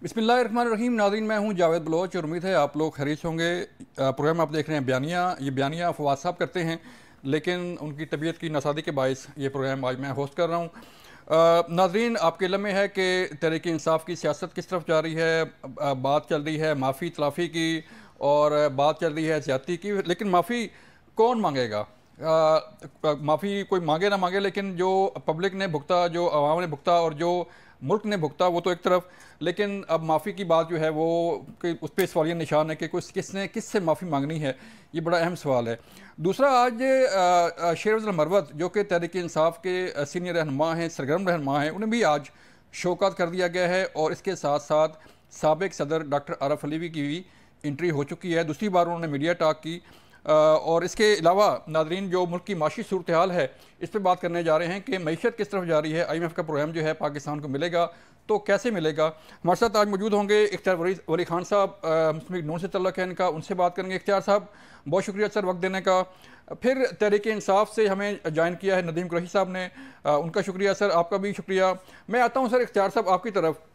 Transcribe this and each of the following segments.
बिस्मिल्लाहिर्रहमानिर्रहीम। नाज़रीन, मैं हूं जावेद बलोच और उम्मीद है आप लोग खैरियत होंगे। प्रोग्राम आप देख रहे हैं बयानिया। ये बयानिया फवाद साहब करते हैं, लेकिन उनकी तबीयत की नासादी के बायस ये प्रोग्राम आज मैं होस्ट कर रहा हूँ। नाज़रीन, आपके इल्म में है कि तहरीक इंसाफ की सियासत किस तरफ जा रही है। बात चल रही है माफ़ी तलाफ़ी की और बात चल रही है ज़्यादती की, लेकिन माफ़ी कौन मांगेगा? माफ़ी कोई मांगे ना मांगे, लेकिन जो पब्लिक ने भुगता, जो आवाम ने भुगता और जो मुल्क ने भुगता, वो तो एक तरफ। लेकिन अब माफ़ी की बात जो है वो उस पर सवालिया निशान है कि किसने किससे माफ़ी मांगनी है। ये बड़ा अहम सवाल है। दूसरा, आज शेर अफजल मरवत जो कि तहरीक इंसाफ के सीनियर रहनुमा हैं, सरगर्म रहनुमा हैं, उन्हें भी आज शोकत कर दिया गया है। और इसके साथ साथ साबिक सदर डॉक्टर आरफ अलवी की भी एंट्री हो चुकी है। दूसरी बार उन्होंने मीडिया टॉक की। और इसके अलावा नाज़रीन, जो मुल्क की माशी सूरत हाल है, इस पर बात करने जा रहे हैं कि मईशत किस तरफ जा रही है। IMF का प्रोग्राम जो है पाकिस्तान को मिलेगा तो कैसे मिलेगा। हमारे साथ आज मौजूद होंगे इख्तियार वली खान साहब, मुस्लिम लीग नून से तल्लुक़ है इनका, उनसे बात करेंगे। इख्तियार साहब, बहुत शुक्रिया सर वक्त देने का। फिर तहरीक इंसाफ से हमें ज्वाइन किया है नदीम कुरैशी साहब ने, उनका शुक्रिया सर, आपका भी शुक्रिया। मैं आता हूँ सर इख्तियार साहब आपकी तरफ।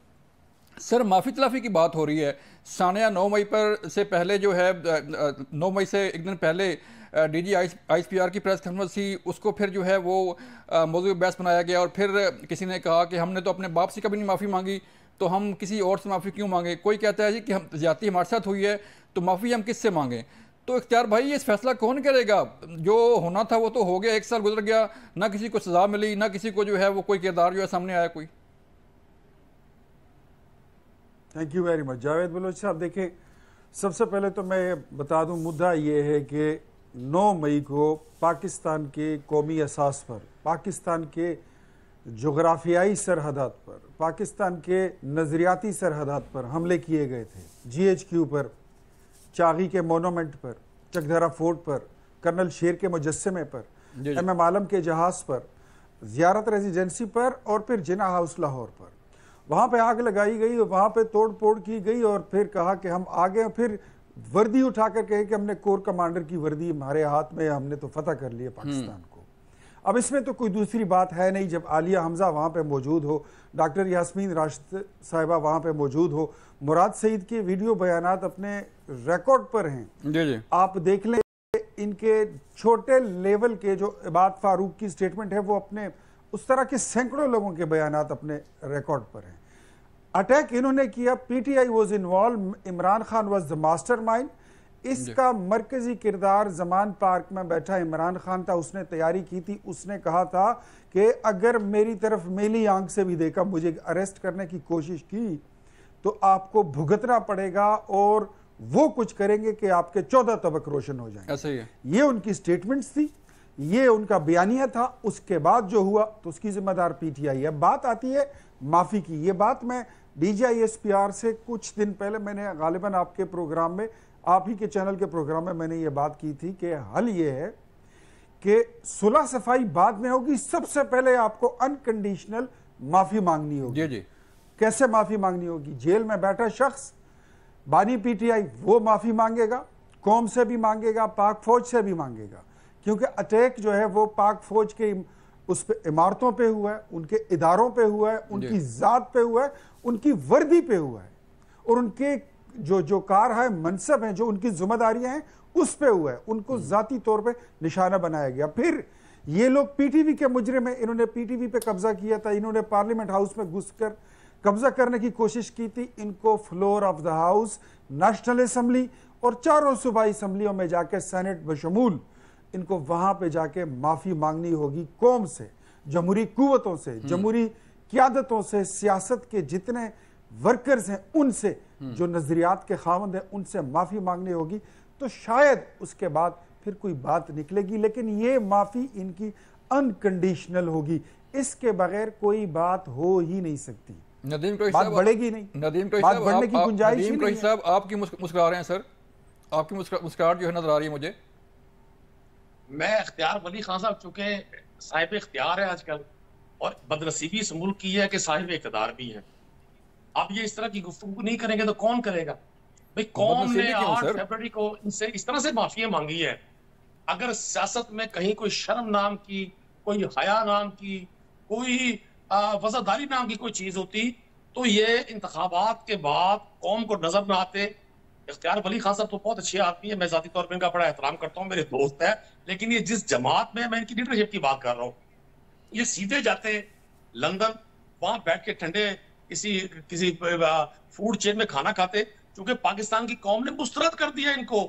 सर, माफ़ी तलाफ़ी की बात हो रही है। सानिया 9 मई पर से पहले जो है 9 मई से एक दिन पहले DG ISPR की प्रेस कॉन्फ्रेंस थी, उसको फिर जो है वो मौजूद बहस बनाया गया। और फिर किसी ने कहा कि हमने तो अपने बाप से कभी नहीं माफ़ी मांगी, तो हम किसी और से माफ़ी क्यों मांगे। कोई कहता है जी कि हम ज़्यादती हमारे साथ हुई है तो माफ़ी हम किससे मांगें। तो इख्तियार भाई, ये फैसला कौन करेगा? जो होना था वो तो हो गया, 1 साल गुजर गया, ना किसी को सज़ा मिली, ना किसी को जो है वो कोई किरदार जो है सामने आया कोई। Thank you very much Javed Baloch साहब। देखिए, सबसे पहले तो मैं बता दूं, मुद्दा ये है कि 9 मई को पाकिस्तान के कौमी असास पर, पाकिस्तान के जोग्राफियाई सरहदात पर, पाकिस्तान के नज़रियाती सरहदात पर हमले किए गए थे। GHQ पर, चागी के मोनूमेंट पर, चकधरा फोर्ट पर, कर्नल शेर के मुजस्समे पर, MM आलम के जहाज़ पर, ज़ियारत रेजिडेंसी पर और फिर जिना हाउस लाहौर पर। वहाँ पे आग लगाई गई और वहाँ पे तोड़ फोड़ की गई और फिर कहा कि हम आगे, फिर वर्दी उठा कर कहे कि हमने कोर कमांडर की वर्दी हमारे हाथ में, हमने तो फतह कर लिया पाकिस्तान को। अब इसमें तो कोई दूसरी बात है नहीं। जब आलिया हमजा वहाँ पे मौजूद हो, डॉक्टर यास्मीन राशिद साहिबा वहाँ पे मौजूद हो, मुराद सईद के वीडियो बयानात अपने रिकॉर्ड पर हैं। जी। आप देख लें, इनके छोटे लेवल के जो इबाद फारूक की स्टेटमेंट है, वो अपने उस तरह के सैकड़ों लोगों के बयानात अपने रिकॉर्ड पर हैं। अटैक इन्होंने किया, PTI was involve, Imran Khan was the mastermind. इसका मरकजी किरदार जमान पार्क में बैठा इमरान खान था। उसने तैयारी की थी, उसने कहा था कि अगर मेरी तरफ मेली आंख से भी देखा, मुझे अरेस्ट करने की कोशिश की, तो आपको भुगतना पड़ेगा और वो कुछ करेंगे कि आपके 14 तबक रोशन हो जाएंगे। ऐसा ही है। ये उनकी स्टेटमेंट्स थी, ये उनका बयानिया था। उसके बाद जो हुआ तो उसकी जिम्मेदार PTI है। बात आती है माफ़ी की। ये बात मैं DG ISPR से कुछ दिन पहले, मैंने गालिबन आपके प्रोग्राम में, आप ही के चैनल के प्रोग्राम में मैंने ये बात की थी कि हल ये है कि सुलह सफाई बाद में होगी, सबसे पहले आपको अनकंडीशनल माफ़ी मांगनी होगी। जी। कैसे माफ़ी मांगनी होगी? जेल में बैठा शख्स, बानी PTI, वो माफ़ी मांगेगा, कौम से भी मांगेगा, पाक फौज से भी मांगेगा, क्योंकि अटैक जो है वो पाक फौज के उस पे इमारतों पे हुआ है, उनके इदारों पे हुआ है, उनकी ज़ात पे हुआ है, उनकी वर्दी पे हुआ है, और उनके जो कार है, मनसब हैं, जो उनकी जिम्मेदारियां हैं, उस पे हुआ है। उनको ज़ाती तौर पे निशाना बनाया गया। फिर ये लोग PTV के मुजरिम हैं। इन्होंने PTV पे कब्जा किया था। इन्होंने पार्लियामेंट हाउस में घुसकर कब्जा करने की कोशिश की थी। इनको floor of the house, national assembly और चारों सूबाई असम्बलियों में जाकर, सेनेट बशमूल, इनको वहां पे जाके माफी मांगनी होगी कौम से, जमहूरी कुव्वतों से, जमहूरी क्यादतों से, सियासत के जितने वर्कर्स हैं उनसे, जो नजरियात के खावंद हैं उनसे माफी मांगनी होगी। तो शायद उसके बाद फिर कोई बात निकलेगी, लेकिन ये माफी इनकी अनकंडीशनल होगी। इसके बगैर कोई बात हो ही नहीं सकती। नदीम बात बढ़ेगी नहीं, नदीम बात बढ़ने की गुंजाइश ही नहीं है। साहब, आपकी मुस्कुरा रहे हैं सर, आपकी मुस्कुराहट जो है नजर आ रही है मुझे। मैं इख्तियार वली खान साहब, चूंकि साहिब इख्तियार है आजकल, और बदनसीबी इस मुल्क की है कि साहिब इक़्तिदार भी है। अब ये इस तरह की गुफ्तगू नहीं करेंगे तो कौन करेगा भाई? कौम ने 8 फरवरी को इनसे इस तरह से माफिया मांगी है। अगर सियासत में कहीं कोई शर्म नाम की, कोई हया नाम की, कोई वफादारी नाम की कोई चीज होती, तो ये इंतखाबात के बाद कौम को नजर न आते। इख्तियार वली खान साहब तो बहुत अच्छे आदमी है, मैं जाती तौर पर इनका बड़ा एहतराम करता हूँ, मेरे दोस्त है, लेकिन ये जिस जमात में, मैं इनकी लीडरशिप की बात कर रहा हूँ, ये सीधे जाते लंदन, वहां बैठ के ठंडे किसी किसी फूड चेन में खाना खाते, क्योंकि पाकिस्तान की कौम ने मुस्तरद कर दिया इनको।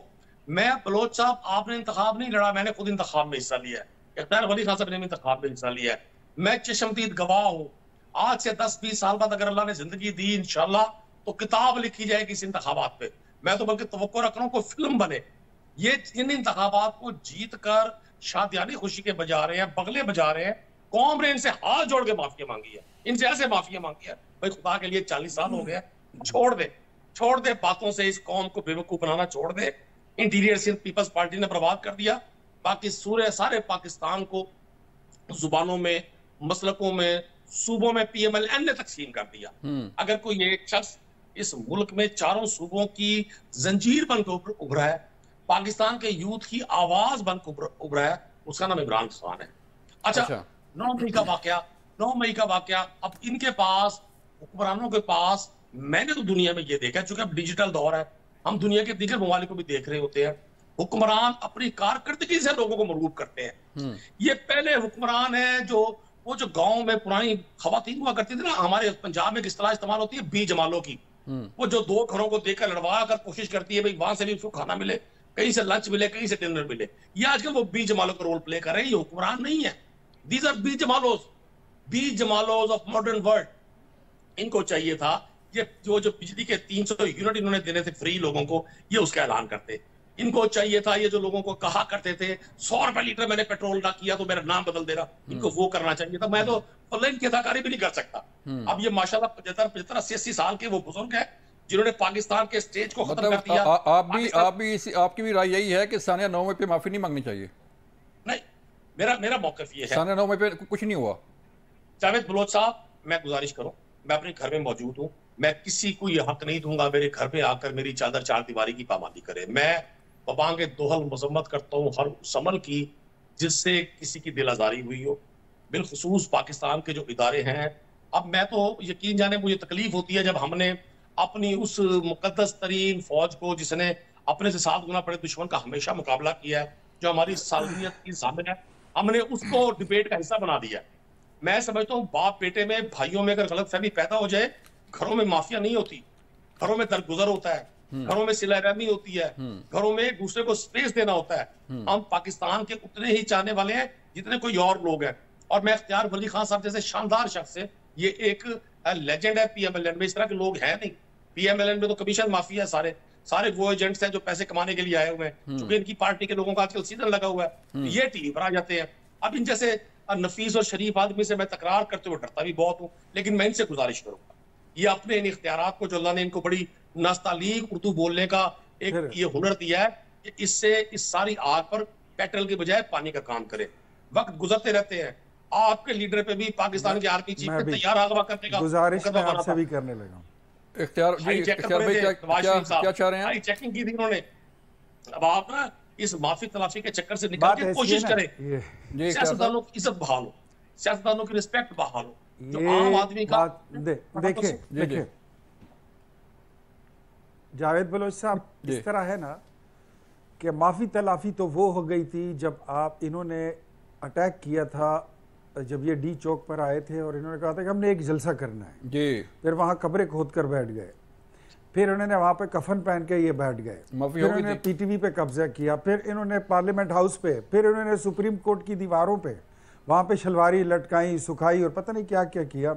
मैं बलोच साहब, आपने इंतखाब नहीं लड़ा, मैंने खुद इंतखाब में हिस्सा लिया है, इख्तियार वली खान साहब ने भी इंतखाब में हिस्सा लिया है, मैं चशमदीद गवाह हूँ। आज से 10-20 साल बाद अगर अल्लाह ने जिंदगी दी इंशाल्लाह, तो किताब लिखी जाएगी इस इंतखाबात पे। मैं तो बल्कि तवक्को रख रहा हूँ कोई फिल्म बने। ये इन इंतखाबात को जीत कर शादियानी खुशी के बजा रहे हैं, बगले बजा रहे हैं। कौम ने इनसे हाथ जोड़ के माफिया मांगी है, इनसे ऐसे माफिया मांगी है, भाई खुदा के लिए 40 साल हो गए, छोड़ दे बातों से, इस कौम को बेवकूफ बनाना छोड़ दे। इंटीरियर सिंध पीपल्स पार्टी ने बर्बाद कर दिया, बाकी सारे पाकिस्तान को जुबानों में, मसलकों में, सूबों में PMLN ने तकसीम कर दिया। अगर कोई एक शख्स इस मुल्क में चारों सूबों की जंजीर बनकर उभरा है, पाकिस्तान के यूथ की आवाज बनकर उभरा है, उसका नाम इमरान खान है। अच्छा, 9 मई का वाकया, अब इनके पास, हुक्मरानों के पास, मैंने तो दुनिया में ये देखा, चूंकि अब डिजिटल दौर है, हम दुनिया के दीगर ममालिक को भी देख रहे होते हैं, हुक्मरान अपनी कारकर्दगी से लोगों को मरगूब करते हैं। ये पहले हुक्मरान है जो वो जो गांव में पुरानी खवातीन हुआ करती थी ना, हमारे पंजाब में किस तरह इस्तेमाल होती है, बी जमालों की, वो जो 2 घरों को देखकर लड़वा कर कोशिश करती है भाई वहां से भी उसको खाना मिले, कहीं से लंच मिले, कहीं से डिनर मिले। ये आजकल वो बी जमालों का रोल प्ले कर रहे हैं, ये हुक्मरान नहीं है। दीज आर बी जमालोज ऑफ मॉडर्न वर्ल्ड। इनको चाहिए था ये जो बिजली के 300 यूनिट इन्होंने देने थे फ्री लोगों को, ये उसका ऐलान करते। इनको चाहिए था ये जो लोगों को कहा करते थे 100 रुपए लीटर मैंने पेट्रोल ना किया तो मेरा नाम बदल देना, इनको वो करना चाहिए था। मैं तो ऑनलाइन की अदाकारी भी नहीं कर सकता। अब ये माशाल्लाह 75, 80 साल के वो बुजुर्ग है जिन्होंने पाकिस्तान के स्टेज को खत्म कर दिया। आपकी भी राय यही है कि सानिया 9 मई पे माफी नहीं मांगनी चाहिए? नहीं, मेरा मौकफ ये है, सानिया 9 मई पे कुछ नहीं हुआ। जावेद बलोच साहब, मैं गुजारिश करूं, मैं अपने घर में मौजूद हूं, मैं किसी को ये हक नहीं दूंगा मेरे घर पे आकर मेरी चादर 4 दीवारी की पाबंदी करे। मैं बबांगे दोहल मजम्मत करता हूँ हर उस अमल की जिससे किसी की दिल आजारी हुई हो, बिलखुसूस पाकिस्तान के जो इदारे हैं। अब मैं तो यकीन जाने मुझे तकलीफ होती है जब हमने अपनी उस मुकद्दस तरीन फौज को, जिसने अपने से 7 गुना बड़े दुश्मन का हमेशा मुकाबला किया है, जो हमारी सालमियत की सामिल है, हमने उसको डिबेट का हिस्सा बना दिया। मैं समझता हूँ बाप बेटे में, भाइयों में अगर गलतफहमी पैदा हो जाए, घरों में माफिया नहीं होती, घरों में दरगुजर होता है, घरों में सिलारहमी होती है, घरों में एक दूसरे को स्पेस देना होता है। हम पाकिस्तान के उतने ही चाहने वाले हैं जितने कोई और लोग हैं। और मैं इख्तियार वली खान साहब जैसे शानदार शख्स है, ये एक लेजेंड है PMLN में, इस तरह के लोग हैं नहीं। PMLN में तो कमीशन माफिया है, सारे वो एजेंट्स हैं जो पैसे कमाने के लिए आए हुए हैं, क्योंकि इनकी पार्टी के लोगों का आजकल सीजन लगा हुआ है, ये टीवी पर आ जाते हैं। अब इन जैसे नफीस और शरीफ आदमी से मैं तकरार करते हुए डरता भी बहुत हूँ, लेकिन मैं इनसे गुजारिश करूंगा ये अपने इन इख्तियारात को, जो अल्लाह ने इनको बड़ी नास्तालीग उर्दू बोलने का एक ये हुनर दिया है, कि इससे इस सारी आग पर पेट्रोल के बजाय पानी का काम करे। वक्त गुजरते रहते हैं, आपके लीडर पे भी पाकिस्तान के आर्मी चीफ पे तैयार आगवा करने का गुजारिश मैं आपसे भी करने लगा। इख्तियार भाई क्या चाह रहे हैं? चेकिंग की थी उन्होंने। अब आप ना इस माफी तलाफी के चक्कर से निकल के कोशिश करें, सियासतदानों की इज्जत बहाल हो, सियासतदानों की रिस्पेक्ट बहाल हो, जो आम आदमी का। देखिए जावेद बलोच साहब, इस तरह है ना कि माफी तलाफी तो वो हो गई थी जब इन्होंने अटैक किया था, जब ये डी चौक पर आए थे और इन्होंने कहा था कि हमने एक जलसा करना है जी। फिर वहाँ कब्रें खोद कर बैठ गए, फिर उन्होंने वहाँ पे कफन पहन के ये बैठ गए, फिर उन्होंने PTV पे कब्जा किया, फिर इन्होंने पार्लियामेंट हाउस पे, फिर इन्होंने सुप्रीम कोर्ट की दीवारों पे वहाँ पे शलवारी लटकाई, सुखाई और पता नहीं क्या क्या किया।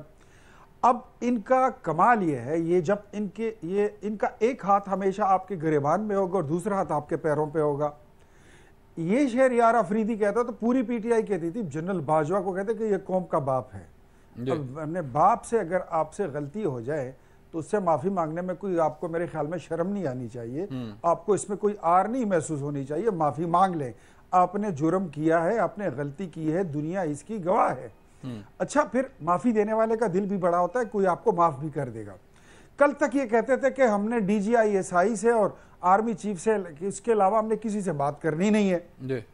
अब इनका कमाल ये है, ये जब इनका एक हाथ हमेशा आपके गिरेबान में होगा और दूसरा हाथ आपके पैरों पे होगा। ये शेर यार अफरीदी कहता तो पूरी PTI कहती थी, जनरल बाजवा को कहते कि ये कौम का बाप है। अब अपने बाप से अगर आपसे गलती हो जाए तो उससे माफी मांगने में कोई आपको मेरे ख्याल में शर्म नहीं आनी चाहिए, आपको इसमें कोई आर नहीं महसूस होनी चाहिए। माफी मांग लें, आपने जुर्म किया है, आपने गलती की है, दुनिया इसकी गवाह है। अच्छा, फिर माफी देने वाले का दिल भी बड़ा होता है, कोई आपको माफ भी कर देगा। कल तक ये कहते थे कि हमने DGI SI से और आर्मी चीफ से, इसके अलावा हमने किसी से बात करनी नहीं है।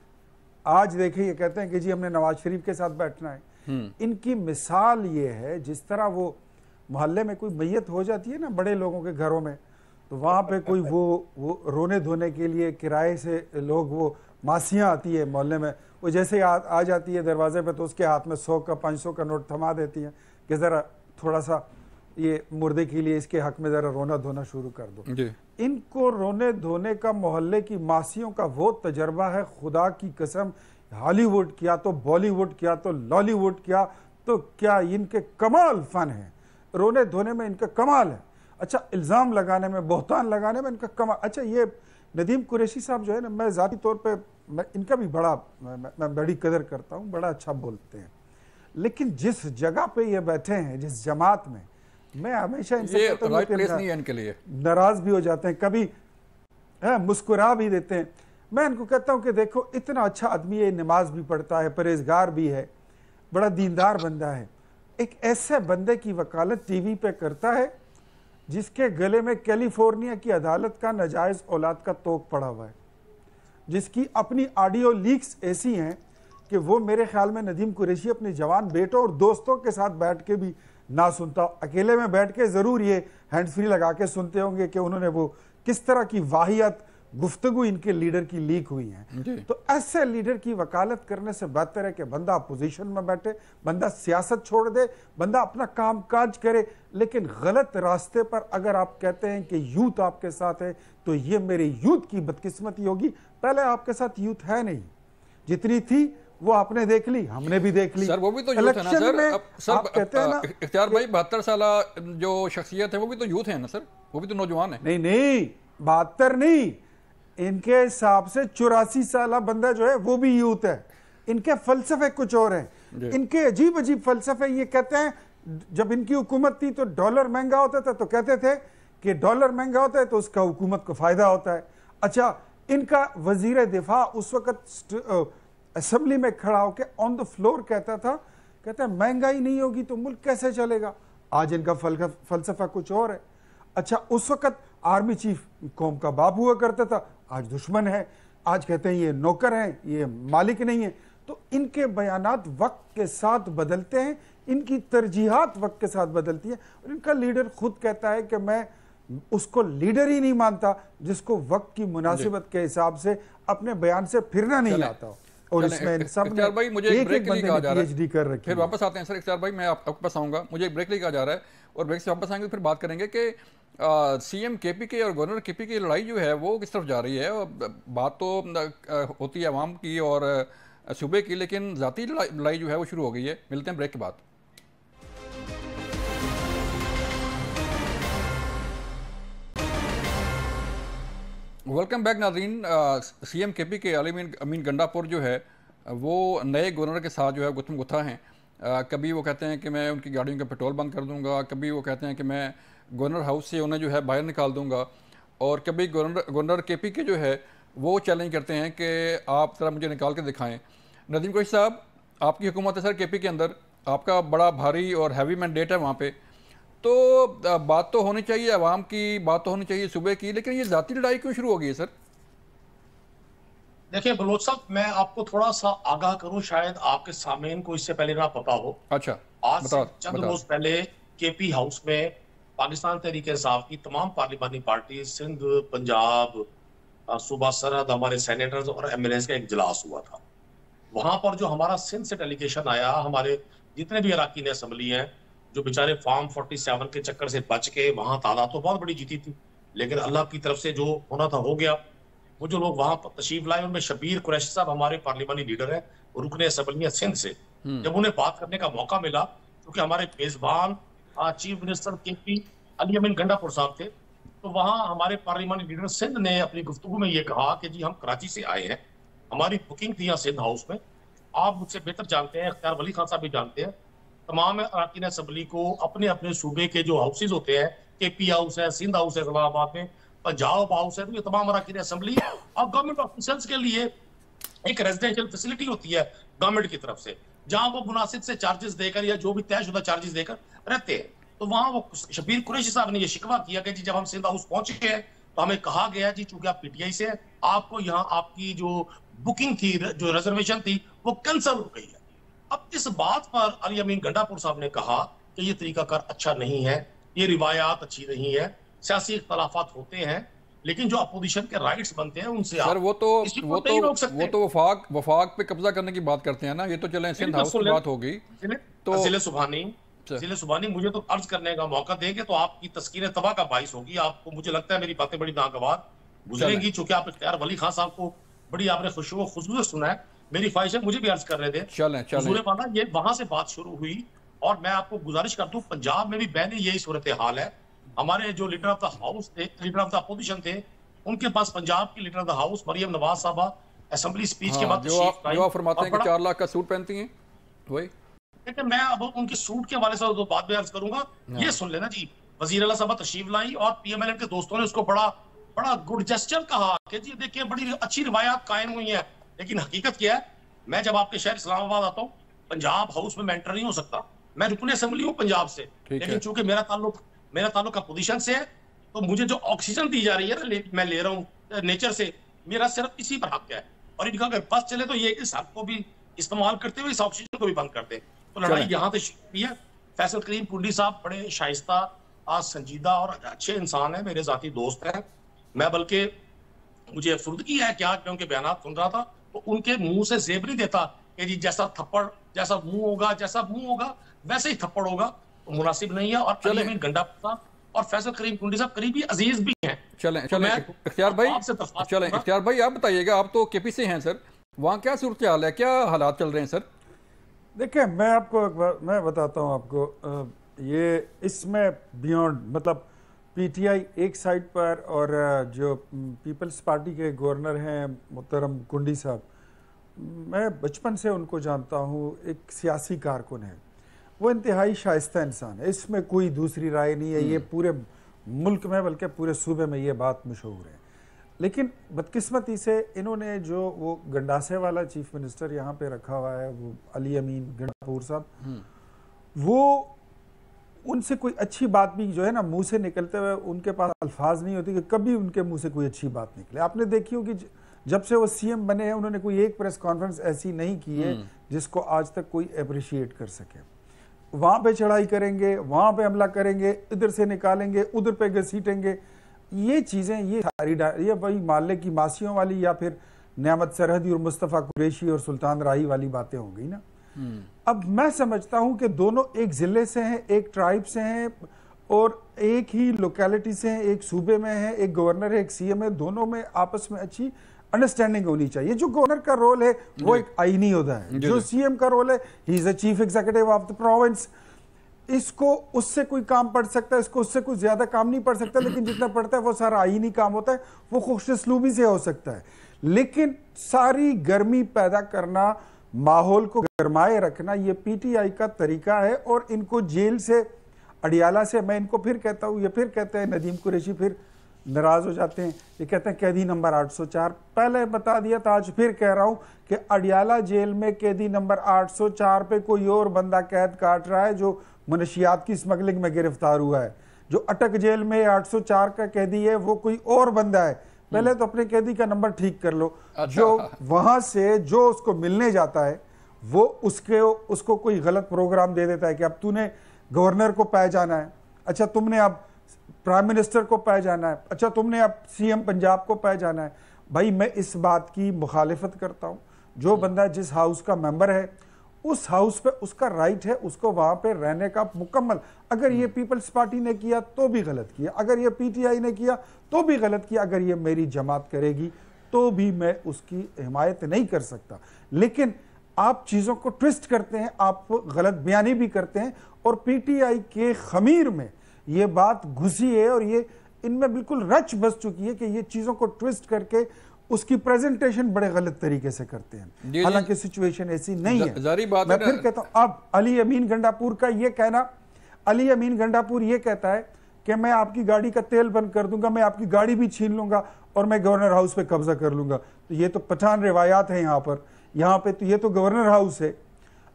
आज देखिए ये कहते हैं कि जी हमने नवाज शरीफ के साथ बैठना है। इनकी मिसाल ये है, जिस तरह वो मोहल्ले में कोई मैयत हो जाती है ना बड़े लोगों के घरों में, तो वहाँ पे कोई वो रोने धोने के लिए किराए से लोग, वो मासियाँ आती है मोहल्ले में, वो जैसे आ जाती है दरवाजे पे तो उसके हाथ में 100 का 500 का नोट थमा देती हैं कि ज़रा थोड़ा सा ये मुर्दे के लिए इसके हक में ज़रा रोना धोना शुरू कर दो जी। इनको रोने धोने का मोहल्ले की मासियों का वो तजर्बा है, खुदा की कसम, हॉलीवुड किया तो बॉलीवुड किया तो लॉलीवुड किया तो क्या इनके कमाल फन है, रोने धोने में इनका कमाल है। अच्छा, इल्ज़ाम लगाने में, बोहतान लगाने में इनका कमाल। अच्छा, ये नदीम कुरैशी साहब जो है ना, मैं ज़ाती तौर पे मैं इनका भी मैं बड़ी कदर करता हूँ, बड़ा अच्छा बोलते हैं, लेकिन जिस जगह पे ये बैठे हैं, जिस जमात में, मैं हमेशा इनसे कहता हूं कि नहीं है इनके लिए, नाराज भी हो जाते हैं, कभी मुस्कुरा भी देते हैं। मैं इनको कहता हूं कि देखो, इतना अच्छा आदमी है, नमाज भी पढ़ता है, परहेजगार भी है, बड़ा दीनदार बंदा है, एक ऐसे बंदे की वकालत टीवी पे करता है जिसके गले में कैलिफोर्निया की अदालत का नाजायज औलाद का तोक पड़ा हुआ है, जिसकी अपनी ऑडियो लीक्स ऐसी हैं कि वो मेरे ख्याल में नदीम कुरैशी अपने जवान बेटों और दोस्तों के साथ बैठ के भी ना सुनता, अकेले में बैठ के ज़रूर ये हैंड फ्री लगा के सुनते होंगे कि उन्होंने वो किस तरह की वाहियात गुफ्तगू इनके लीडर की लीक हुई है। तो ऐसे लीडर की वकालत करने से बेहतर है कि बंदा अपोजिशन में बैठे, बंदा सियासत छोड़ दे, बंदा अपना काम काज करे, लेकिन गलत रास्ते पर अगर आप कहते हैं कि यूथ आपके साथ है तो ये मेरे यूथ की बदकिस्मती होगी। पहले आपके साथ यूथ है नहीं, जितनी थी वो आपने देख ली, हमने भी देख ली। सर वो भी तो यूथ है ना सर, आप कहते हैं ना इख्तियार भाई 72 साल जो शख्सियत है वो भी तो यूथ है ना सर, वो भी तो नौजवान है। नहीं 72 नहीं, इनके हिसाब से 84 साल बंदा जो है वो भी यूथ है। इनके फलसफे कुछ और हैं, इनके अजीब अजीब फलसफे। ये कहते हैं जब इनकी हुकूमत थी तो डॉलर महंगा होता था तो कहते थे कि डॉलर महंगा होता है तो उसका हुकूमत को फायदा होता है। अच्छा, इनका वजीर दिफा उस वक्त असेंबली में खड़ा होकर ऑन द फ्लोर कहता है महंगाई नहीं होगी तो मुल्क कैसे चलेगा। आज इनका फलसफा कुछ और है। अच्छा, उस वक्त आर्मी चीफ कौम का बाप हुआ करता था, आज दुश्मन है, आज कहते हैं ये नौकर हैं, ये मालिक नहीं है। तो इनके बयानात वक्त के साथ बदलते हैं, इनकी तरजीहात वक्त के साथ बदलती है, और इनका लीडर खुद कहता है कि मैं उसको लीडर ही नहीं मानता जिसको वक्त की मुनासिबत के हिसाब से अपने बयान से फिरना नहीं आता। और इसमें सब ने भाई मुझे एक ब्रेक के लिए कहा जा रहा है, कर रखी। फिर वापस आते हैं सर। इख्तियार भाई मैं आपके पास आऊंगा, मुझे एक ब्रेक लिए कहा जा रहा है और ब्रेक से वापस आएंगे फिर बात करेंगे कि सीएम केपी और गवर्नर केपी की लड़ाई जो है वो किस तरफ जा रही है। बात तो होती है अवाम की और सूबे की, लेकिन ज़ाती लड़ाई जो है वो शुरू हो गई है। मिलते हैं ब्रेक के बाद। वेलकम बैक नाज़रीन। सीएम केपी के अमीन गंडापुर जो है वो नए गवर्नर के साथ जो है गुत्थम गुत्था हैं। कभी वो कहते हैं कि मैं उनकी गाड़ियों का पेट्रोल बंद कर दूंगा, कभी वो कहते हैं कि मैं गवर्नर हाउस से उन्हें जो है बाहर निकाल दूंगा, और कभी गवर्नर केपी के जो है वो चैलेंज करते हैं कि आप ज़रा मुझे निकाल के दिखाएं। नदीम कुरैशी साहब, आपकी हुकूमत है सर केपी के अंदर, आपका बड़ा भारी और हैवी मैंडेट है वहाँ पे, तो बात तो होनी चाहिए अवाम की, बात तो होनी चाहिए सूबे की, लेकिन ये ज़ाती लड़ाई क्यों शुरू हो गई है सर? देखिए बलोच साहब, मैं आपको थोड़ा सा आगाह करूं, शायद आपके सामने को इससे पहले ना पता हो। अच्छा, आज से चंद रोज पहले केपी हाउस में पाकिस्तान तहरीक इंसाफ की तमाम पार्लिमानी पार्टी, सिंध, पंजाब, सूबा सरहद, हमारे सेनेटर्स और एमएलएस का एक इजलास हुआ था। वहां पर जो हमारा सिंध से डेलीगेशन आया, हमारे जितने भी अराकीन असेंबली हैं जो बेचारे फॉर्म 47 के चक्कर से बच के, वहां तादाद तो बहुत बड़ी जीती थी, लेकिन अल्लाह की तरफ से जो होना था हो गया। वो जो लोग वहां पर तशरीफ लाए उनमें शबीर कुरैशी साहब हमारे पार्लिमानी लीडर हैं, रुकने असेंबली सिंध से। जब उन्हें बात करने का मौका मिला, क्योंकि हमारे मेजबान चीफ मिनिस्टर केपी अली अमीन गंडापुर साहब थे, तो वहां हमारे पार्लिमानी लीडर सिंध ने अपनी गुफ्तगू में ये कहा कि जी हम कराची से आए हैं, हमारी बुकिंग थी यहाँ सिंध हाउस में, आप मुझसे बेहतर जानते हैं, इख्तियार वली खान साहब भी जानते हैं, तमाम अराकीन असेंबली को अपने अपने सूबे के जो हाउसेज होते हैं, केपी हाउस है, सिंध हाउस है इस्लामाबाद में, पंजाब हाउस है, तो ये तमाम अराकीन असेंबली और गवर्नमेंट ऑफिसर्स के लिए एक रेजिडेंशियल फैसिलिटी होती है गवर्नमेंट की तरफ से, जहां वो मुनासिब से चार्जेस देकर या जो भी तयशुदा चार्जेस देकर रहते हैं। तो वहां वो शबीर कुरैशी साहब ने ये शिकवा किया कि जी जब हम सिंध हाउस पहुंचे हैं तो हमें कहा गया जी चूंकि आप पीटीआई से हैं, आपको यहाँ आपकी जो बुकिंग थी, जो रिजर्वेशन थी, वो कैंसिल हो गई है। अब इस बात पर अली अमीन गंडापुर साहब ने कहा कि ये तरीकाकार अच्छा नहीं है, ये रिवायात अच्छी नहीं है, सियासी इख्तलाफात होते हैं, लेकिन जो अपोजिशन के राइट्स बनते हैं उनसे सर आप वो तो किसी वो को तो नहीं रोक वो सकते। तो वफाक पे कब्जा करने की बात करते हैं ना, ये तो चलें मेरी सिंध बात हाउस सुन की लें। बात होगी। तो जिले सुबहानी, सर, जिले सुबहानी, मुझे तो अर्ज करने का मौका देंगे तो आपकी तस्कीर तबाह का बाइस होगी। आपको, मुझे लगता है मेरी बातें बड़ी नागवार चलें गुजरेंगी, चूंकि आप इख्तियार वली खान साहब को बड़ी आपने खुशबू खुशबू से सुना है। मेरी ख्वाहिश है मुझे भी अर्ज कर रहे थे चलें चलें हुजूर वाला, ये वहां से बात शुरू हुई। और मैं आपको गुजारिश कर दूं, पंजाब में भी बहने यही सूरत हाल है। हमारे जो लीडर ऑफ द हाउस थे, लीडर ऑफ द अपोजिशन थे, उनके पास पंजाब की leader of the house Maryam Nawaz साहबा असेंबली स्पीच के हाँ, बाद तशरीफ लाई जो आप फरमाते और हैं कि बड़ा, 4 लाख का सूट पहनती हैं वही। लेकिन मैं अब उनके सूट के हवाले से तो बाद में अर्ज करूंगा। ये हाँ सुन लेना जी, वजीर अला साहब तशरीफ लाई और पीएमएलएन के दोस्तों ने उसको बड़ा बड़ा गुड जेस्चर कहा कि जी देखिए बड़ी अच्छी रिवायत कायम हुई है। लेकिन हकीकत क्या है, मैं जब आपके शहर इस्लामाबाद आता हूँ, पंजाब हाउस में मैं एंटर नहीं हो सकता। मैं रुकने असेंबली हूँ पंजाब से, ठीक लेकिन है। चूंकि मेरा ताल्लुक अपोजिशन से है, तो मुझे जो ऑक्सीजन दी जा रही है ना, मैं ले रहा हूँ नेचर से, मेरा सिर्फ इसी पर हक है। और इनका अगर बस चले तो ये इस हक को भी इस्तेमाल करते हुए इस ऑक्सीजन को भी बंद कर दे। तो लड़ाई चलें यहाँ से शुरू हुई है। फैसल करीम कुंडी साहब बड़े शाइस्ता, आज संजीदा और अच्छे इंसान है, मेरे जाती दोस्त हैं। मैं बल्कि मुझे अफसुर्दगी है क्या कि उनके बयान सुन रहा था तो उनके मुंह से जेब नहीं देता कि जी जैसा थप्पड़, जैसा मुंह होगा वैसे ही थप्पड़ होगा, तो मुनासिब नहीं है। और अली अमीन गंडापुर साहब और फैसल करीम कुंडी साहब करीबी अजीज भी हैं। चलें तो चलें मैं इख्तियार भाई, आपसे दरख्वास्त चलें करूंगा, इख्तियार भाई, आप बताइएगा, आप तो केपी से हैं सर, वहाँ क्या सूरत हाल है, क्या हालात चल रहे हैं सर? देखिए, मैं आपको मैं बताता हूँ आपको, ये इसमें बियॉन्ड मतलब पीटीआई एक साइड पर और जो पीपल्स पार्टी के गवर्नर हैं मोहतरम कुंडी साहब, मैं बचपन से उनको जानता हूँ, एक सियासी कारकुन है, वो इंतहाई शाइस्ता इंसान है, इसमें कोई दूसरी राय नहीं है। ये पूरे मुल्क में बल्कि पूरे सूबे में ये बात मशहूर है। लेकिन बदकिस्मती से इन्होंने जो वो गंडासे वाला चीफ मिनिस्टर यहाँ पे रखा हुआ है, वो अली अमीन गंडापुर साहब, वो उनसे कोई अच्छी बात भी जो है ना मुंह से निकलते हुए उनके पास अल्फाज नहीं होती कि कभी उनके मुंह से कोई अच्छी बात निकले। आपने देखी होगी जब से वो सीएम बने हैं उन्होंने कोई एक प्रेस कॉन्फ्रेंस ऐसी नहीं की है जिसको आज तक कोई अप्रिशिएट कर सके। वहाँ पे चढ़ाई करेंगे, वहाँ पे हमला करेंगे, इधर से निकालेंगे, उधर पे घसीटेंगे, ये चीज़ें, ये सारी ये वही माले की मासियों वाली या फिर नियामत सरहदी और मुस्तफ़ा कुरैशी और सुल्तान राही वाली बातें हो गई ना। अब मैं समझता हूं कि दोनों एक ज़िले से हैं, एक ट्राइब से हैं और एक ही लोकेलिटी से हैं, एक सूबे में है, एक गवर्नर है, एक सीएम है, दोनों में आपस में अच्छी अंडरस्टैंडिंग होनी चाहिए। जो गवर्नर का रोल है वो एक आईनी होता है, जो सीएम का रोल है he is the chief executive of the province. इसको उससे कोई काम पड़ सकता है, इसको उससे कुछ ज्यादा काम नहीं पड़ सकता, लेकिन जितना पड़ता है वो सारा आईनी काम होता है, वो खुशसलूबी से हो सकता है। लेकिन सारी गर्मी पैदा करना, माहौल को गरमाए रखना, ये पीटीआई का तरीका है। और इनको जेल से, अडियाला से, मैं इनको फिर कहता हूँ, ये फिर कहते हैं नदीम कुरैशी, फिर नाराज हो जाते हैं, ये कहते हैं कैदी नंबर 804। पहले बता दिया था, आज फिर कह रहा हूं कि अडियाला जेल में कैदी नंबर 804 पे कोई और बंदा कैद काट रहा है जो मनशियात की स्मगलिंग में गिरफ्तार हुआ है। जो अटक जेल में 804 का कैदी है वो कोई और बंदा है। पहले तो अपने कैदी का नंबर ठीक कर लो। जो वहां से जो उसको मिलने जाता है वो उसको कोई गलत प्रोग्राम दे देता है कि अब तूने गवर्नर को पाए जाना है, अच्छा तुमने अब प्राइम मिनिस्टर को पाए जाना है, अच्छा तुमने अब सीएम पंजाब को पाए जाना है। भाई मैं इस बात की मुखालिफत करता हूं। जो बंदा जिस हाउस का मेंबर है उस हाउस पे उसका राइट है, उसको वहां पे रहने का मुकम्मल। अगर ये पीपल्स पार्टी ने किया तो भी गलत किया, अगर ये पीटीआई ने किया तो भी गलत किया, अगर ये मेरी जमात करेगी तो भी मैं उसकी हिमायत नहीं कर सकता। लेकिन आप चीजों को ट्विस्ट करते हैं, आप गलत बयानी भी करते हैं और पीटीआई के खमीर में ये बात घुसी है और ये इनमें बिल्कुल रच बस चुकी है कि ये चीजों को ट्विस्ट करके उसकी प्रेजेंटेशन बड़े गलत तरीके से करते हैं। हालांकि सिचुएशन ऐसी नहीं है। मैं फिर कहता हूं, अब अली अमीन गंडापुर का ये कहना, अली अमीन गंडापुर ये कहता है कि मैं आपकी गाड़ी का तेल बंद कर दूंगा, मैं आपकी गाड़ी भी छीन लूंगा और मैं गवर्नर हाउस पे कब्जा कर लूंगा। तो ये तो पठान रिवायात है यहाँ पे तो ये तो गवर्नर हाउस है।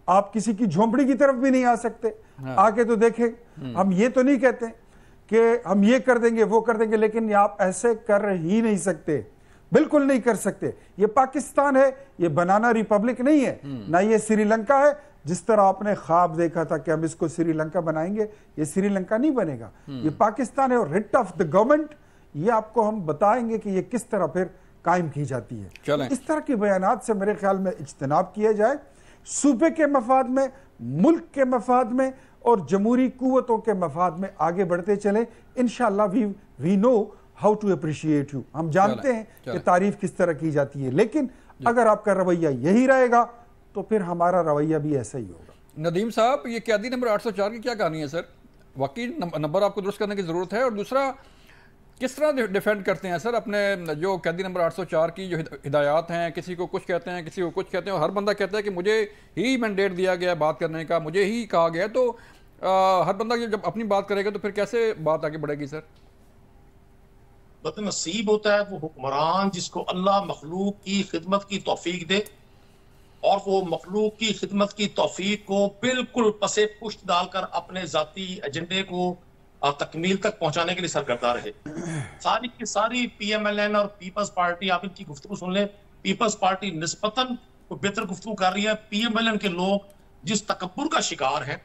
आप किसी की झोंपड़ी की तरफ भी नहीं आ सकते। आके तो देखें। हम ये तो नहीं कहते कि हम ये कर देंगे वो कर देंगे, लेकिन आप ऐसे कर ही नहीं सकते। बिल्कुल नहीं कर सकते। ये पाकिस्तान है, ये बनाना रिपब्लिक नहीं है, ना ये श्रीलंका है। जिस तरह आपने ख्वाब देखा था कि हम इसको श्रीलंका बनाएंगे, ये श्रीलंका नहीं बनेगा, ये पाकिस्तान है। और रिट ऑफ द गवर्नमेंट, ये आपको हम बताएंगे कि ये किस तरह फिर कायम की जाती है। इस तरह के बयानात से मेरे ख्याल में इज्तनाब किया जाए, सूबे के मफाद में, मुल्क के मफाद में और जमहूरी कुव्वतों के मफाद में आगे बढ़ते चले। इंशाअल्लाह we know how to appreciate you. हम जानते हैं कि तारीफ किस तरह की जाती है, लेकिन अगर आपका रवैया यही रहेगा तो फिर हमारा रवैया भी ऐसा ही होगा। नदीम साहब, ये कैदी नंबर 804 की क्या कहानी है सर? वाकई नंबर आपको दुरुस्त करने की ज़रूरत है। और दूसरा, किस तरह डिफेंड करते हैं सर अपने जो कैदी नंबर 804 की जो हिदायत हैं? किसी को कुछ कहते हैं, किसी को कुछ कहते हैं, और हर बंदा कहता है कि मुझे ही मैंडेट दिया गया बात करने का, मुझे ही कहा गया। तो हर बंदा जब अपनी बात करेगा तो फिर कैसे बात आगे बढ़ेगी सर? बदनसीब होता है वो हुक्मरान जिसको अल्लाह मखलूक की खिदमत की तौफीक दे और वो मखलूक की खिदमत की तौफीक को बिल्कुल पसे पुश्त डालकर अपने जाती एजेंडे को तकमील तक पहुंचाने के लिए सरगर्दा रहे। सारी की सारी PMLN और पीपल्स पार्टी, आप इनकी गुफ्तगू सुन लें, पीपल्स पार्टी निस्बतन बेहतर गुफ्तगू कर रही है। PMLN के लोग जिस तकब्बुर का शिकार है,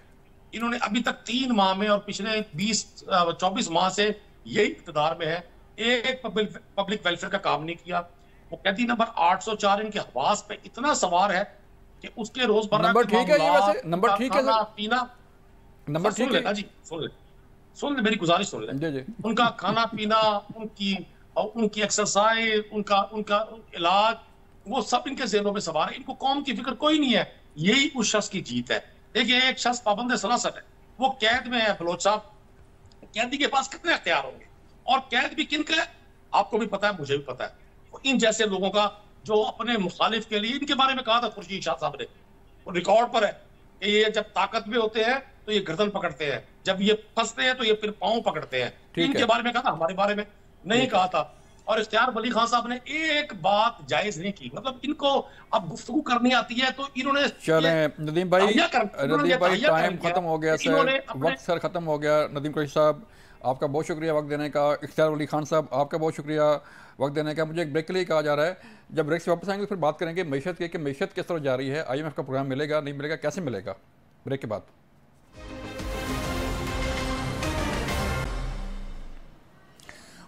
इन्होंने अभी तक 3 माह में और पिछले 24 माह से यही इक़्तिदार में है, एक पब्लिक वेलफेयर का काम नहीं किया। वो कैदी नंबर 804 इनके हवास पे इतना सवार है कि उसके रोजमर्रा नंबर ठीक है, ये वैसे नंबर ठीक है खाना पीना, नंबर ठीक है जी, सुन ले मेरी गुजारिश सुन ले। उनका खाना पीना, उनकी एक्सरसाइज, उनका इलाज, वो सब इनके ज़हनों में सवार है। इनको कौम की फिक्र कोई नहीं है। यही उस शख्स की जीत है। देखिए, एक शख्स पाबंद सलासत है, वो कैद में है। बलोच साहब, कैदी के पास कितने अख्तियार होंगे और कैद भी किन का है आपको भी पता है, मुझे भी पता है। इन जैसे लोगों का जो अपने मुखालिफ के लिए, इनके बारे में कहा था खुर्शीद शाह साहब ने, वो रिकॉर्ड पर है कि ये जब ताकत में होते हैं तो ये गर्दन पकड़ते हैं, जब ये फंसते हैं तो ये फिर पांव पकड़ते हैं। इनके बारे में कहा था, हमारे बारे में नहीं कहा था। और इख्तियार वली खान साहब ने एक बात जायज नहीं की। मतलब इनको अब गुफ्तगू करनी आती है तो इन्होंने, चलें नदीम भाई टाइम खत्म हो गया सर, वक्त सर खत्म हो गया। नदीम कुरैशी साहब, आपका बहुत शुक्रिया वक्त देने का। इख्तियार वली खान साहब, आपका बहुत शुक्रिया वक्त देने का। मुझे एक ब्रेक के लिए कहा जा रहा है, जब ब्रेक से वापस आएंगे फिर बात करेंगे मैशत की कि मैशत किस तरह जा रही है, IMF का प्रोग्राम मिलेगा नहीं मिलेगा, कैसे मिलेगा, ब्रेक के बाद।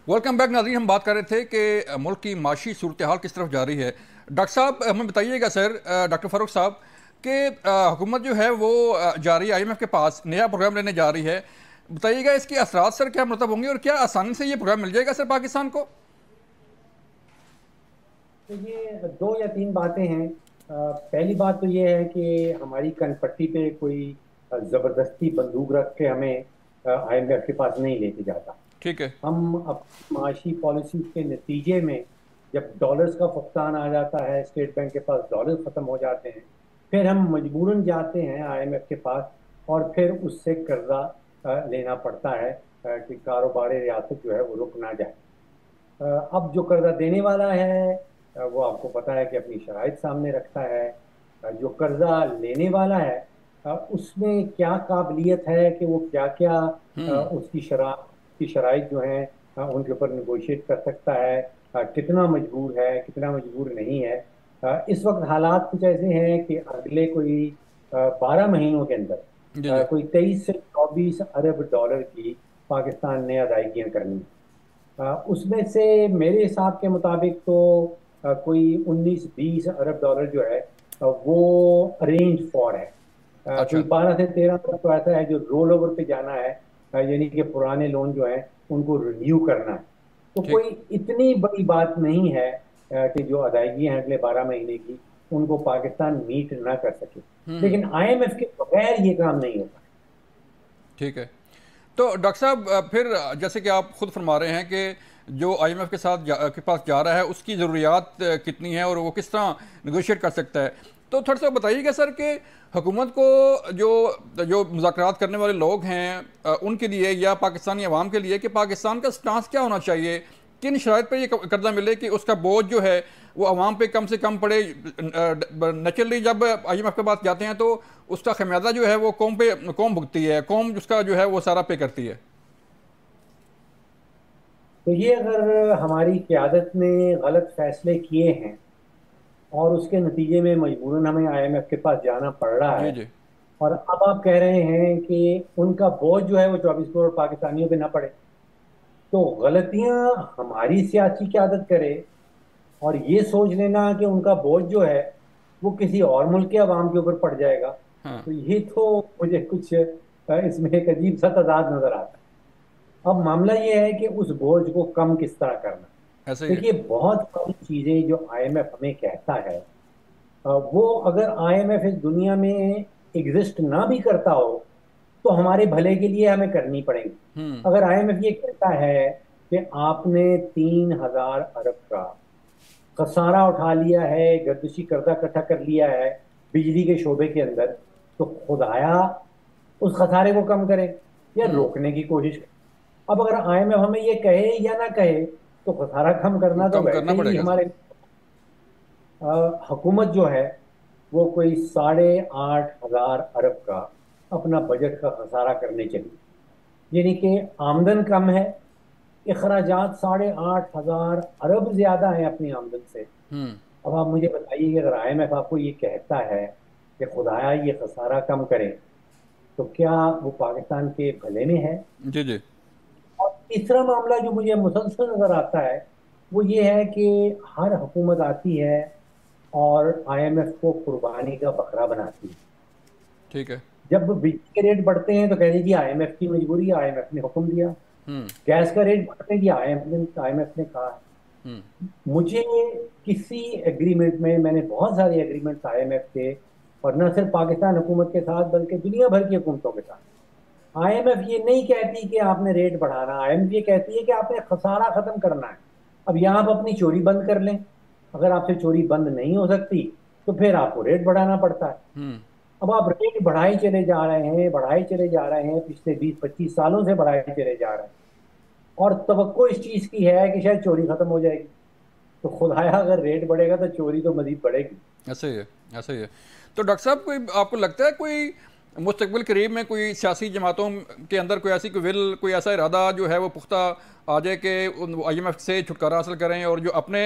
वेलकम बैक नाज़रीन। हम बात कर रहे थे कि मुल्क की माशी सूरत हाल किस तरफ जा रही है। डॉक्टर साहब हमें बताइएगा सर, डॉक्टर फ़ारूक साहब, कि हुकूमत जो है वो जा रही है IMF के पास, नया प्रोग्राम लेने जा रही है। बताइएगा इसके असरात सर क्या मतलब होंगे और क्या आसानी से ये प्रोग्राम मिल जाएगा सर पाकिस्तान को? तो ये 2 या 3 बातें हैं। पहली बात तो ये है कि हमारी कनपट्टी पे कोई ज़बरदस्ती बंदूक रख के हमें IMF के पास नहीं लेके जाता। ठीक है। हम अपनी माशी पॉलिसी के नतीजे में जब डॉलर्स का फुकदान आ जाता है, स्टेट बैंक के पास डॉलर ख़त्म हो जाते हैं, फिर हम मजबूरन जाते हैं IMF के पास और फिर उससे कर्जा लेना पड़ता है कि कारोबार रियासत जो है वो रुक ना जाए। अब जो कर्जा देने वाला है वो आपको पता है कि अपनी शराइत सामने रखता है। जो कर्जा लेने वाला है उसमें क्या काबिलियत है कि वो क्या क्या उसकी शराइत जो है उनके ऊपर निगोशिएट कर सकता है, कितना मजबूर है, कितना मजबूर नहीं है। इस वक्त हालात कुछ ऐसे हैं कि अगले कोई 12 महीनों के अंदर कोई 23 से 24 अरब डॉलर की पाकिस्तान ने अदायगियाँ करनी है। उसमें से मेरे हिसाब के मुताबिक तो कोई 19-20 अरब डॉलर जो है वो अरेंज फॉर है। कोई 12 से 13 तक तो ऐसा है जो रोल ओवर पे जाना है, यानी कि पुराने लोन जो है उनको रिन्यू करना है। तो कोई इतनी बड़ी बात नहीं है कि जो अदायगी हैं अगले 12 महीने की उनको पाकिस्तान मीट ना कर सके, लेकिन IMF के बगैर ये काम नहीं होगा। ठीक है। तो डॉक्टर साहब फिर जैसे कि आप खुद फरमा रहे हैं कि जो IMF के साथ के पास जा रहा है उसकी ज़रूरियात कितनी है और वो किस तरह निगोशिएट कर सकता है, तो थोड़ा सा बताइएगा सर कि हुकूमत को जो मुज़ाकरात करने वाले लोग हैं उनके लिए या पाकिस्तानी अवाम के लिए कि पाकिस्तान का स्टांस क्या होना चाहिए, किन शराइत पर ये कर्जा मिले कि उसका बोझ जो है वो अवाम पे कम से कम पड़े। नेचुरली जब IMF के पास जाते हैं तो उसका खमियाजा जो है वो कौम भुगतती है, कौम उसका जो है वो सारा पे करती है। तो ये अगर हमारी क़यादत ने गलत फैसले किए हैं और उसके नतीजे में मजबूरन हमें आईएमएफ के पास जाना पड़ रहा जी है, जी। और अब आप कह रहे हैं कि उनका बोझ जो है वो 24 करोड़ पाकिस्तानियों पे ना पड़े, तो गलतियां हमारी सियासी क़यादत करे और ये सोच लेना कि उनका बोझ जो है वो किसी और मुल्क के अवाम के ऊपर पड़ जाएगा, हाँ, तो ये तो मुझे कुछ इसमें एक अजीब सा तजाद नजर आता है। अब मामला ये है कि उस बोझ को कम किस तरह करना। ऐसे ही है। देखिए, बहुत सारी चीजें जो आईएमएफ हमें कहता है, वो अगर आईएमएफ इस दुनिया में एग्जिस्ट ना भी करता हो तो हमारे भले के लिए हमें करनी पड़ेगी। हम्म। अगर आईएमएफ ये कहता है कि आपने 3,000 अरब का खसारा उठा लिया है, गर्दिशी कर्जा इकट्ठा कर लिया है बिजली के शोबे के अंदर, तो खुदाया उस खसारे को कम करें या हम्म। रोकने की कोशिश करें। अब अगर आईएमएफ हमें ये कहे या ना कहे, तो खसारा कम करना तो कम करना वैसे ही पड़ेगा सर। हमारे हुकूमत जो है वो कोई 8,500 अरब का अपना बजट का खसारा करने चली, यानी कि आमदन कम है, अखराजात 8,500 अरब ज्यादा है अपनी आमदन से। हम्म। अब आप मुझे बताइए कि अगर आईएमएफ आपको ये कहता है कि खुदाया ये खसारा कम करें, तो क्या वो पाकिस्तान के भले में है? जी जी। और तीसरा मामला जो मुझे मुसलसल नजर आता है वो ये है कि हर हुकूमत आती है और आईएमएफ को कुर्बानी का बकरा बनाती है। ठीक है। जब बिजली के रेट बढ़ते हैं तो कहते हैं जी आईएमएफ की मजबूरी है, आईएमएफ ने हुक्म दिया। हम्म। गैस का रेट बढ़ते हैं जी आईएमएफ ने कहा है। हम्म। मुझे किसी एग्रीमेंट में, मैंने बहुत सारे एग्रीमेंट्स आईएमएफ के, और न सिर्फ पाकिस्तान हुकूमत के साथ बल्कि दुनिया भर की हुकूमतों के साथ, आईएमएफ ये नहीं कहती कि आपने रेट बढ़ाना, आईएमएफ ये कहती है कि आपने खसारा खत्म करना है। अब यहाँ आप अपनी चोरी बंद कर लें, अगर आपसे चोरी बंद नहीं हो सकती तो फिर आपको रेट बढ़ाना पड़ता है। हम्म। अब आप रेट बढ़ाई चले जा रहे हैं, बढ़ाई चले जा रहे हैं, पिछले 20-25 सालों से बढ़ाई चले जा रहे हैं, और तवक्को इस चीज की है कि शायद चोरी खत्म हो जाएगी। तो खुदाया अगर रेट बढ़ेगा तो चोरी तो मजीद बढ़ेगी। ऐसे ही है। ऐसे ही है। तो डॉक्टर साहब, कोई आपको लगता है कोई मुस्तकबिल करीब में कोई सियासी जमातों के अंदर कोई ऐसी कोई विल, कोई ऐसा इरादा जो है वो पुख्ता आ जाए कि आईएमएफ से छुटकारा हासिल करें और जो अपने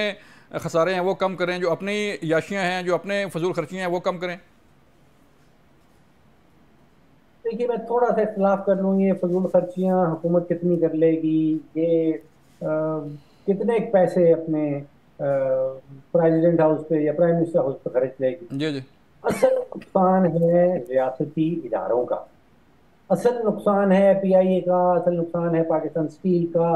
खसारे हैं वो कम करें, जो अपनी याशियाँ हैं, जो अपने फजूल खर्चियाँ हैं वो कम करें? देखिए, मैं थोड़ा सा इख्तलाफ कर लूँ, ये फजूल खर्चियाँ हुकूमत कितनी कर लेगी, ये कितने पैसे अपने प्रेसिडेंट हाउस पे या प्राइम मिनिस्टर हाउस पे खर्च लेगी। जी जी। असल नुकसान है रियासती इदारों का, असल नुकसान है पीआईए का, असल नुकसान है पाकिस्तान स्टील का,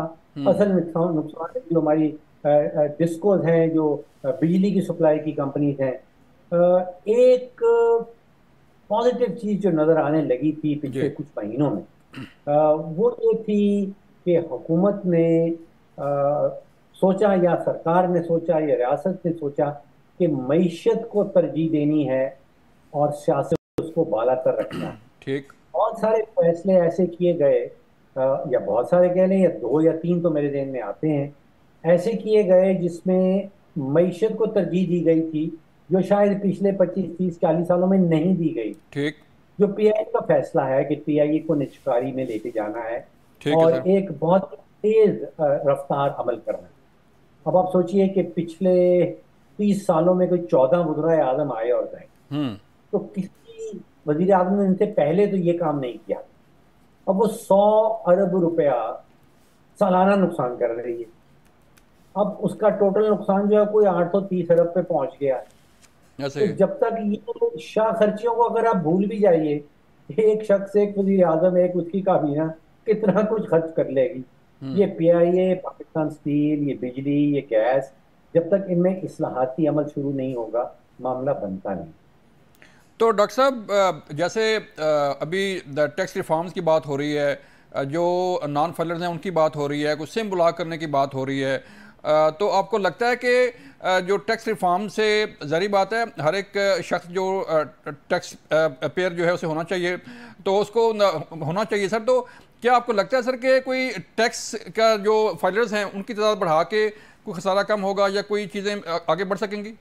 असल नुकसान है जो हमारी डिस्कोज हैं, जो बिजली की सप्लाई की कंपनीज हैं। एक पॉजिटिव चीज जो नजर आने लगी थी जी। पिछले कुछ महीनों में, वो ये थी कि हुकूमत ने सोचा, या सरकार ने सोचा, या रियासत ने सोचा कि मईशत को तरजीह देनी है और सियासत उसको बालातर रखना है। ठीक। बहुत सारे फैसले ऐसे किए गए, या बहुत सारे कह लें, या 2 या 3 तो मेरे ज़हन में आते हैं, ऐसे किए गए जिसमें मईशत को तरजीह दी गई थी, जो शायद पिछले 25-30-40 सालों में नहीं दी गई। ठीक। जो पीआईए का फैसला है कि पीआईए को निष्कारी में लेके जाना है ठीक है और सर। एक बहुत तेज रफ्तार अमल करना है। अब आप सोचिए कि पिछले 30 सालों में कोई 14 वज़ीर आज़म आए और गए, हम्म। तो किसी वजीर आजम ने इनसे पहले तो ये काम नहीं किया। अब वो 100 अरब रुपया सालाना नुकसान कर रही है। अब उसका टोटल नुकसान जो है कोई 830 अरब पे पहुंच गया है। ऐसे तो ही। जब तक ये शाह खर्चियों को अगर आप भूल भी जाइए, एक शख्स, एक वजीर आजम, एक उसकी काबीना कितना कुछ खर्च कर लेगी। ये पीआईए, पाकिस्तान स्टील, ये बिजली, ये गैस, जब तक इनमें इस्लाहाती अमल शुरू नहीं होगा मामला बनता नहीं। तो डॉक्टर साहब, जैसे अभी टैक्स रिफॉर्म्स की बात हो रही है, जो नॉन फाइलर्स हैं उनकी बात हो रही है, कुछ सिम ब्लॉक करने की बात हो रही है, तो आपको लगता है कि जो टैक्स रिफॉर्म से ज़ाहिर बात है हर एक शख्स जो टैक्स पेयर जो है उसे होना चाहिए, तो उसको होना चाहिए सर, तो क्या आपको लगता है सर कि कोई टैक्स का जो फाइलर्स हैं उनकी तादाद बढ़ा के कोई खसारा कम होगा या कोई चीज़ें आगे बढ़ सकेंगी?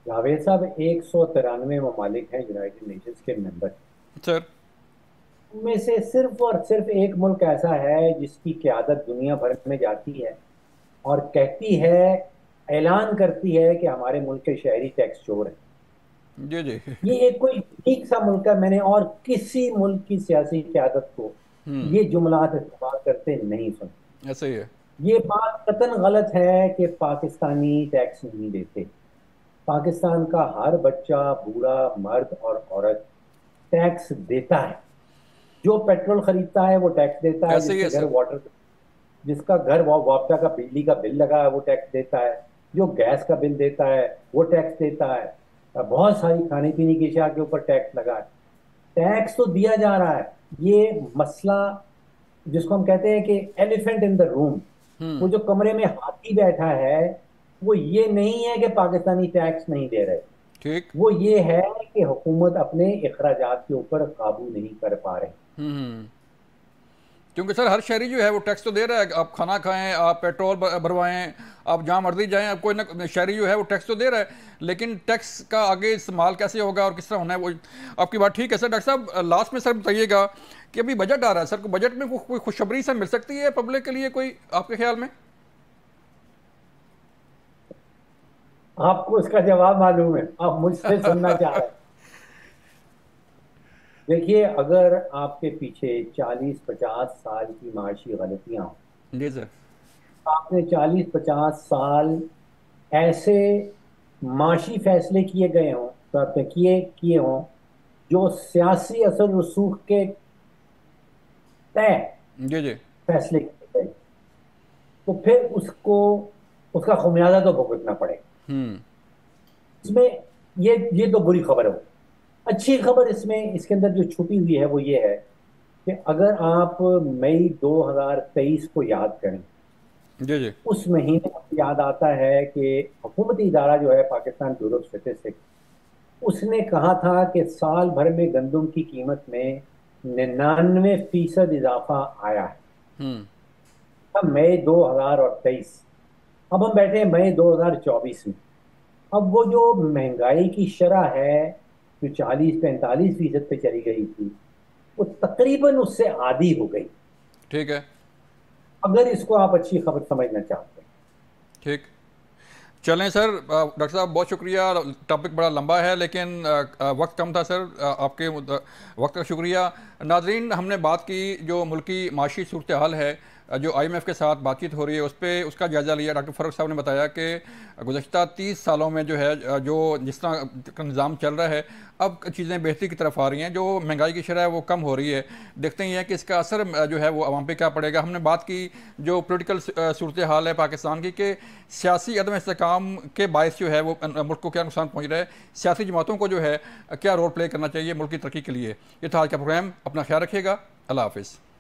जावेद साहब, 193 ममालिक हैं यूनाइटेड नेशंस के मेंबर। सर। में से सिर्फ और सिर्फ एक मुल्क ऐसा है जिसकी क़यादत दुनिया भर में जाती है और कहती है, ऐलान करती है कि हमारे मुल्क के शहरी टैक्स चोर हैं। जी जी। ये एक कोई ठीक सा मुल्क है, मैंने और किसी मुल्क की सियासी क़यादत को ये जुमलात इस्तेमाल करते नहीं सुना। ऐसा ही है। ये बात कतन गलत है कि पाकिस्तानी टैक्स नहीं देते। पाकिस्तान का हर बच्चा, बूढ़ा, मर्द और औरत टैक्स देता है। जो पेट्रोल खरीदता है वो टैक्स देता है, ऐसे ही है जिसके घर सर। वाटर, जिसका घर वापसा का बिजली का बिल लगा है वो टैक्स देता है, जो गैस का बिल देता है वो टैक्स देता है, बहुत सारी खाने पीने की अशिया के ऊपर टैक्स लगा है। टैक्स तो दिया जा रहा है। ये मसला जिसको हम कहते हैं कि एलिफेंट इन द रूम, वो जो कमरे में हाथी बैठा है, वो ये नहीं है कि पाकिस्तानी टैक्स नहीं दे रहे, ठीक। वो ये है कि हुकूमत अपने अखराजात के ऊपर काबू नहीं कर पा रहे। क्योंकि सर हर शहरी जो है वो टैक्स तो दे रहा है, आप खाना खाएं, आप पेट्रोल भरवाएं, आप जहाँ मर्जी जाएं, आप कोई ना शहरी जो है वो टैक्स तो दे रहा है, लेकिन टैक्स का आगे इस्तेमाल कैसे होगा और किस तरह होना है वो आपकी बात ठीक है। सर डॉक्टर साहब लास्ट में सर बताइएगा कि अभी बजट आ रहा है सर, को बजट में कोई खुशखबरी सर मिल सकती है पब्लिक के लिए कोई आपके ख्याल में? आपको इसका जवाब मालूम है, आप मुझसे सुनना चाह रहे हैं। देखिए, अगर आपके पीछे 40-50 साल की माशी गलतियां हों, जी सर, आपने 40-50 साल ऐसे माशी फैसले किए गए हों, तो आपने किए हों जो सियासी असर रसूख के तय जी जी, फैसले किए गए, तो फिर उसका खुमियाजा तो भुगतना पड़ेगा। इसमें ये तो बुरी खबर है। अच्छी खबर इसमें, इसके अंदर जो छुपी हुई है वो ये है कि अगर आप मई 2023 को याद करें, जी जी, उस महीने में याद आता है कि हुकूमती इदारा जो है पाकिस्तान ब्यूरो ऑफ स्टैटिस्टिक्स, उसने कहा था कि साल भर में गंदम की कीमत में 99% इजाफा आया है। अब मई 2023, अब हम बैठे हैं मई 2024 में। अब वो जो महंगाई की शरह है जो 40-45% पे चली गई थी, वो तकरीबन उससे आधी हो गई। ठीक है, अगर इसको आप अच्छी खबर समझना चाहते हैं। ठीक। चलें सर, डॉक्टर साहब बहुत शुक्रिया। टॉपिक बड़ा लंबा है लेकिन वक्त कम था सर, आपके वक्त का शुक्रिया। नाजरीन, हमने बात की जो मुल्की माशी सूरत हाल है, जो IMF के साथ बातचीत हो रही है उस पर उसका जायज़ा लिया। डॉक्टर फ़ारूक साहब ने बताया कि गुज़श्ता 30 सालों में जो है जो जिस तरह का निज़ाम चल रहा है, अब चीज़ें बेहतरी की तरफ आ रही हैं, जो महंगाई की शरह है वो कम हो रही है। देखते ही हैं कि इसका असर जो है वो आवाम पे क्या पड़ेगा। हमने बात की जो पोलिटिकल सूरत हाल है पाकिस्तान की, कि सियासी अदम इस्तेहकाम के बायस जो है वो मुल्क को क्या नुकसान पहुँच रहा है, सियासी जमातों को जो है क्या रोल प्ले करना चाहिए मुल्क की तरक्की के लिए। ये था आज का प्रोग्राम। अपना ख्याल रखिएगा। अल्लाह हाफ़िज़।